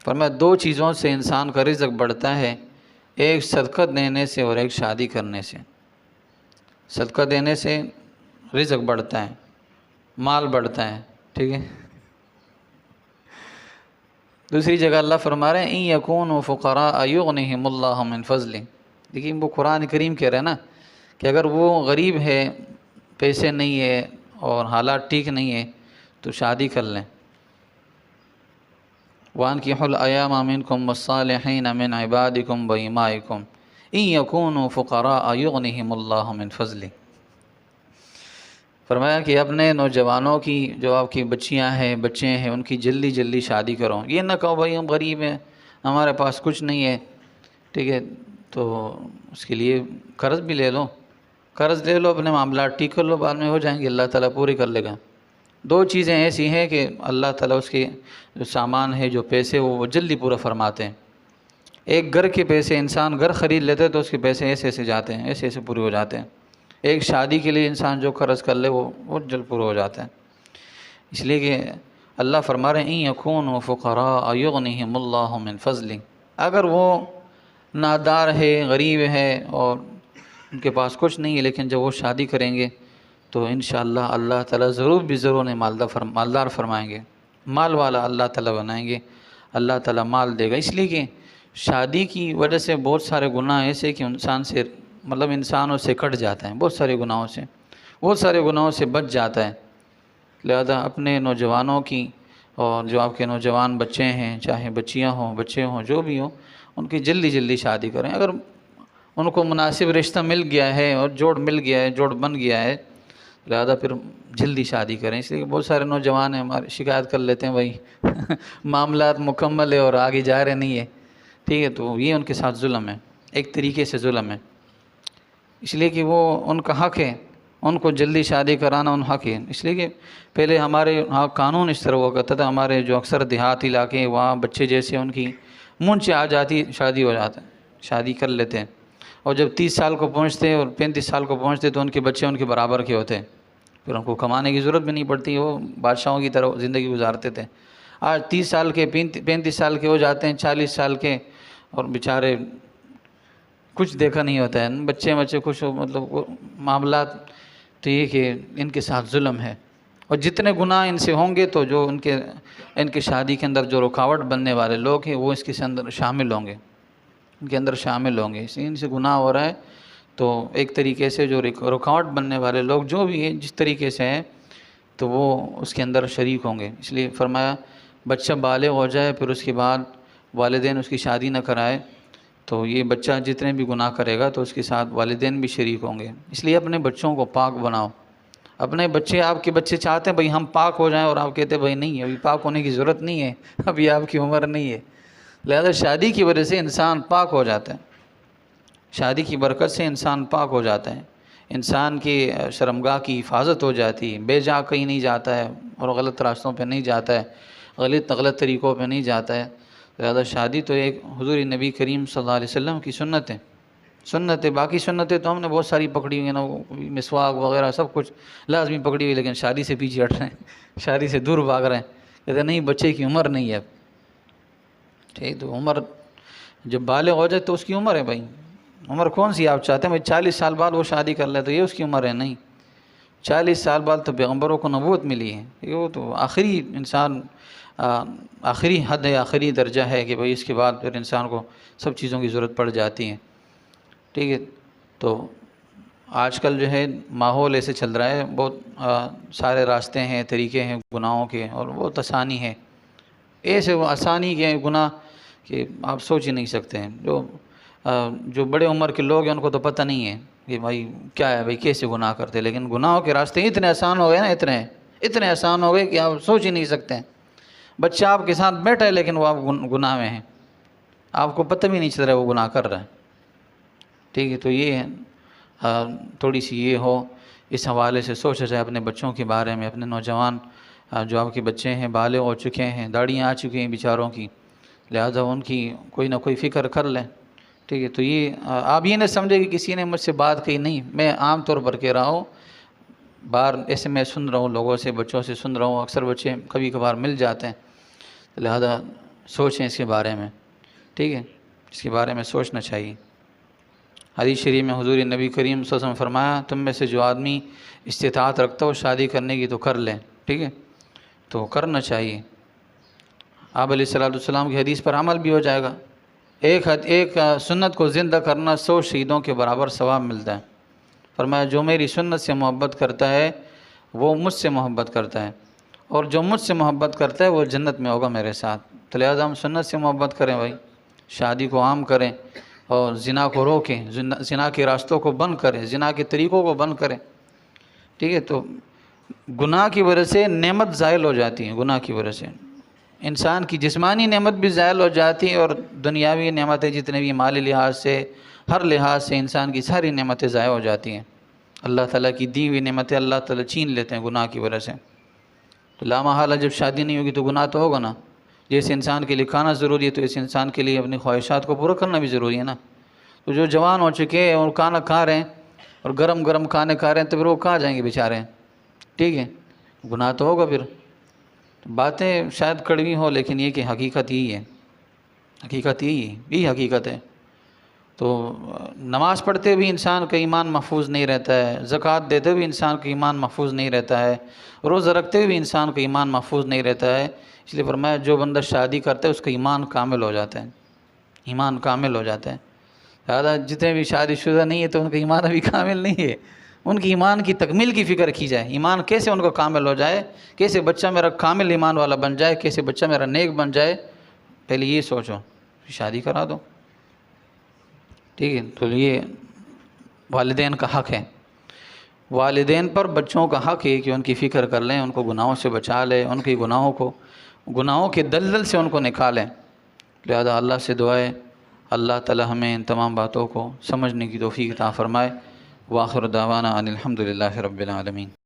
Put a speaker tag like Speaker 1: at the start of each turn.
Speaker 1: فرمایا دو چیزوں سے انسان کا رزق بڑھتا ہے، ایک صدقہ دینے سے اور ایک شادی کرنے سے۔ صدقہ دینے سے رزق بڑھتا ہے، مال بڑھتا ہے، ٹھیک ہے۔ دوسری جگہ اللہ فرما رہے ہیں ان یکونوا فقراء یغنہم اللہ من فضلہ۔ دیکھیے وہ قرآن کریم کہہ رہے ہیں نا کہ اگر وہ غریب ہے، پیسے نہیں ہے اور حالات ٹھیک نہیں ہے تو شادی کر لیں۔ وَأَنكِحُوا الْأَيَامَ مِنكُمْ وَالصَّالِحِينَ مِنْ عِبَادِكُمْ وَإِمَائِكُمْ إِنْ يَكُونُوا فُقَرَاءَ يُغْنِهِمُ اللَّهُ مِنْ فَضْلِهِ۔ فرمایا کہ اپنے نوجوانوں کی، جو آپ کی بچیاں ہیں، بچے ہیں، ان کی جلدی جلدی شادی کرو۔ یہ نہ کہو بھائی ہم غریب ہیں، ہمارے پاس کچھ نہیں ہے، ٹھیک ہے، تو اس کے لیے قرض بھی لے لو، قرض لے لو، اپنے معاملات ٹھیک کر لو، بعد میں ہو جائیں گے، اللہ تعالیٰ پوری کر لے گا۔ دو چیزیں ایسی ہیں کہ اللہ تعالیٰ اس کے جو سامان ہے، جو پیسے وہ جلدی پورا فرماتے ہیں۔ ایک گھر کے پیسے، انسان گھر خرید لیتے تو اس کے پیسے ایسے ایسے جاتے ہیں، ایسے ایسے پورے ہو جاتے ہیں۔ ایک شادی کے لیے انسان جو قرض کر لے وہ جلد پورا ہو جاتا ہے۔ اس لیے کہ اللہ فرما رہے ہیں ان یکونوا فقراء یغنہم اللہ من فضلہ۔ اگر وہ نادار ہے، غریب ہے اور ان کے پاس کچھ نہیں ہے، لیکن جب وہ شادی کریں گے تو انشاءاللہ اللہ تعالیٰ ضرور بھی ضرور انہیں مالدار فرمائیں گے، مال والا اللہ تعالیٰ بنائیں گے، اللہ تعالیٰ مال دے گا۔ اس لیے کہ شادی کی وجہ سے بہت سارے گناہ ایسے کہ انسانوں سے کٹ جاتا ہے، بہت سارے گناہوں سے بچ جاتا ہے۔ لہذا اپنے نوجوانوں کی، اور جو آپ کے نوجوان بچے ہیں، چاہے بچیاں ہوں، بچے ہوں، جو بھی ہوں، ان کی جلدی جلدی شادی کریں۔ اگر ان کو مناسب رشتہ مل گیا ہے اور جوڑ مل گیا ہے، جوڑ بن گیا ہے، لہذا پھر جلدی شادی کریں۔ اس لیے کہ بہت سارے نوجوان ہیں ہمارے شکایت کر لیتے ہیں بھائی معاملات مکمل ہے اور آگے جا رہے نہیں ہے، ٹھیک ہے، تو یہ ان کے ساتھ ظلم ہے، ایک طریقے سے ظلم ہے۔ اس لیے کہ وہ ان کا حق ہے، ان کو جلدی شادی کرانا ان حق ہے۔ اس لیے کہ پہلے ہمارے ہاں قانون اس طرح ہوا کرتا تھا، ہمارے جو اکثر دیہات علاقے وہاں بچے جیسے ان کی منچ آ جاتی، شادی ہو جاتا ہے، شادی کر لیتے ہیں، اور جب 30 سال کو پہنچتے اور 35 سال کو پہنچتے تو ان کے بچے ان کے برابر کے ہوتے، پھر ان کو کمانے کی ضرورت بھی نہیں پڑتی، وہ بادشاہوں کی طرح زندگی گزارتے تھے۔ آج 30 سال کے 35 سال کے ہو جاتے ہیں، 40 سال کے، اور بیچارے کچھ دیکھا نہیں ہوتا ہے، بچے کچھ معاملات، تو یہ کہ ان کے ساتھ ظلم ہے۔ اور جتنے گناہ ان سے ہوں گے تو جو ان کے شادی کے اندر جو رکاوٹ بننے والے لوگ ہیں وہ اس کے اندر شامل ہوں گے، ان کے اندر شامل ہوں گے۔ اس لیے ان سے گناہ ہو رہا ہے، تو ایک طریقے سے جو رکاوٹ بننے والے لوگ جو بھی ہیں، جس طریقے سے ہیں، تو وہ اس کے اندر شریک ہوں گے۔ اس لیے فرمایا بچہ بالغ ہو جائے، پھر اس کے بعد والدین اس کی شادی نہ کرائے، تو یہ بچہ جتنے بھی گناہ کرے گا تو اس کے ساتھ والدین بھی شریک ہوں گے۔ اس لیے اپنے بچوں کو پاک بناؤ۔ اپنے بچے، آپ کے بچے چاہتے ہیں بھئی ہم پاک ہو جائیں، اور آپ کہتے ہیں بھئی نہیں، ابھی پاک ہونے کی ضرورت نہیں ہے، ابھی آپ کی عمر نہیں ہے۔ لہذا شادی کی وجہ سے انسان پاک ہو جاتا ہے، شادی کی برکت سے انسان پاک ہو جاتا ہے، انسان کی شرمگاہ کی حفاظت ہو جاتی ہے، بے جا کہیں نہیں جاتا ہے اور غلط راستوں پہ نہیں جاتا ہے، غلط طریقوں پہ نہیں جاتا ہے۔ لہذا شادی تو ایک حضور نبی کریم صلی اللہ علیہ وسلم کی سنت ہے۔ باقی سنتیں تو ہم نے بہت ساری پکڑی ہوئی ہیں نا، مسواک وغیرہ سب کچھ لازمی پکڑی ہوئی، لیکن شادی سے پیچھے ہٹ رہے ہیں، شادی سے دور بھاگ رہے ہیں، کہتے ہیں نہیں بچے کی عمر نہیں ہے اب، ٹھیک، تو عمر جب بالغ ہو جائے تو اس کی عمر ہے بھائی، عمر کون سی آپ چاہتے ہیں بھائی 40 سال بعد وہ شادی کر لے تو یہ اس کی عمر ہے؟ نہیں، 40 سال بعد تو پیغمبروں کو نبوت ملی ہے، یہ تو آخری انسان، آخری حد ہے، آخری درجہ ہے کہ بھئی اس کے بعد پھر انسان کو سب چیزوں کی ضرورت پڑ جاتی ہے، ٹھیک ہے۔ تو آج کل جو ہے ماحول ایسے چل رہا ہے، بہت سارے راستے ہیں، طریقے ہیں گناہوں کے، اور بہت آسانی ہے، ایسے وہ آسانی کے گناہ کہ آپ سوچ ہی نہیں سکتے ہیں۔ جو بڑے عمر کے لوگ ہیں ان کو تو پتہ نہیں ہے کہ بھائی کیا ہے، بھائی کیسے گناہ کرتے، لیکن گناہوں کے راستے اتنے آسان ہو گئے نا، اتنے آسان ہو گئے کہ آپ سوچ ہی نہیں سکتے ہیں۔ بچہ آپ کے ساتھ بیٹھا ہے لیکن وہ آپ گناہ میں ہیں، آپ کو پتہ بھی نہیں چل رہا ہے وہ گناہ کر رہا ہے، ٹھیک ہے۔ تو یہ تھوڑی سی یہ ہو، اس حوالے سے سوچا جائے اپنے بچوں کے بارے میں، اپنے نوجوان جو آپ کے بچے ہیں بالغ ہو چکے ہیں، داڑیاں آ چکی ہیں بیچاروں کی، لہذا ان کی کوئی نہ کوئی فکر کر لیں، ٹھیک ہے۔ تو یہ آپ یہ نہ سمجھے کہ کسی نے مجھ سے بات کہی، نہیں، میں عام طور پر کہہ رہا ہوں، بار ایسے میں سن رہا ہوں لوگوں سے، بچوں سے سن رہا ہوں، اکثر بچے کبھی کبھار مل جاتے ہیں، لہذا سوچیں اس کے بارے میں، ٹھیک ہے، اس کے بارے میں سوچنا چاہیے۔ حدیث شریف میں حضور نبی کریم صلی اللہ علیہ وسلم فرمایا تم میں سے جو آدمی استطاعت رکھتا ہو شادی کرنے کی تو کر لیں، ٹھیک ہے، تو کرنا چاہیے۔ آپ علیہ السلام کی حدیث پر عمل بھی ہو جائے گا۔ ایک سنت کو زندہ کرنا 100 شہیدوں کے برابر ثواب ملتا ہے۔ فرمایا جو میری سنت سے محبت کرتا ہے وہ مجھ سے محبت کرتا ہے، اور جو مجھ سے محبت کرتا ہے وہ جنت میں ہوگا میرے ساتھ۔ تو لہٰذا ہم سنت سے محبت کریں بھائی، شادی کو عام کریں اور زنا کو روکیں، زنا کے راستوں کو بند کریں، زنا کے طریقوں کو بند کریں، ٹھیک ہے۔ تو گناہ کی وجہ سے نعمت زائل ہو جاتی ہے، گناہ کی وجہ سے انسان کی جسمانی نعمت بھی زائل ہو جاتی ہے، اور دنیاوی نعمتیں جتنے بھی مالی لحاظ سے ہر لحاظ سے انسان کی ساری نعمتیں ضائع ہو جاتی ہیں۔ اللہ تعالیٰ کی دی ہوئی نعمتیں اللہ تعالیٰ چھین لیتے ہیں گناہ کی وجہ سے۔ تو لامحالہ جب شادی نہیں ہوگی تو گناہ تو ہوگا نا۔ جیسے انسان کے لیے کھانا ضروری ہے تو اس انسان کے لیے اپنی خواہشات کو پورا کرنا بھی ضروری ہے نا۔ تو جو جوان ہو چکے ہیں اور کھانا کھا رہے ہیں اور گرم گرم کھانے کھا رہے ہیں تو پھر وہ کہاں جائیں گے بیچارے، ٹھیک ہے، گناہ تو ہوگا پھر۔ باتیں شاید کڑوی ہوں لیکن یہ کہ حقیقت یہی ہے، حقیقت یہی حقیقت ہے۔ تو نماز پڑھتے ہوئے انسان کا ایمان محفوظ نہیں رہتا ہے، زکوٰۃ دیتے ہوئے انسان کا ایمان محفوظ نہیں رہتا ہے، روزہ رکھتے ہوئے انسان کا ایمان محفوظ نہیں رہتا ہے۔ اس لیے فرمایا جو بندہ شادی کرتا ہے اس کا ایمان کامل ہو جاتا ہے، ایمان کامل ہو جاتا ہے۔ لہٰذا جتنے بھی شادی شدہ نہیں ہے تو ان کا ایمان ابھی کامل نہیں ہے، ان کی ایمان کی تکمیل کی فکر کی جائے، ایمان کیسے ان کو کامل ہو جائے، کیسے بچہ میرا کامل ایمان والا بن جائے، کیسے بچہ میرا نیک بن جائے، پہلے یہ سوچو، شادی کرا دو، ٹھیک ہے۔ تو یہ والدین کا حق ہے، والدین پر بچوں کا حق ہے کہ ان کی فکر کر لیں، ان کو گناہوں سے بچا لیں، ان کی گناہوں کے دلدل سے ان کو نکالیں۔ لہذا اللہ سے دعائیں اللہ تعالی ہمیں ان تمام باتوں کو سمجھنے کی توفیق عطا فرمائے۔ وآخر دعوانا ان الحمد للہ رب العالمین۔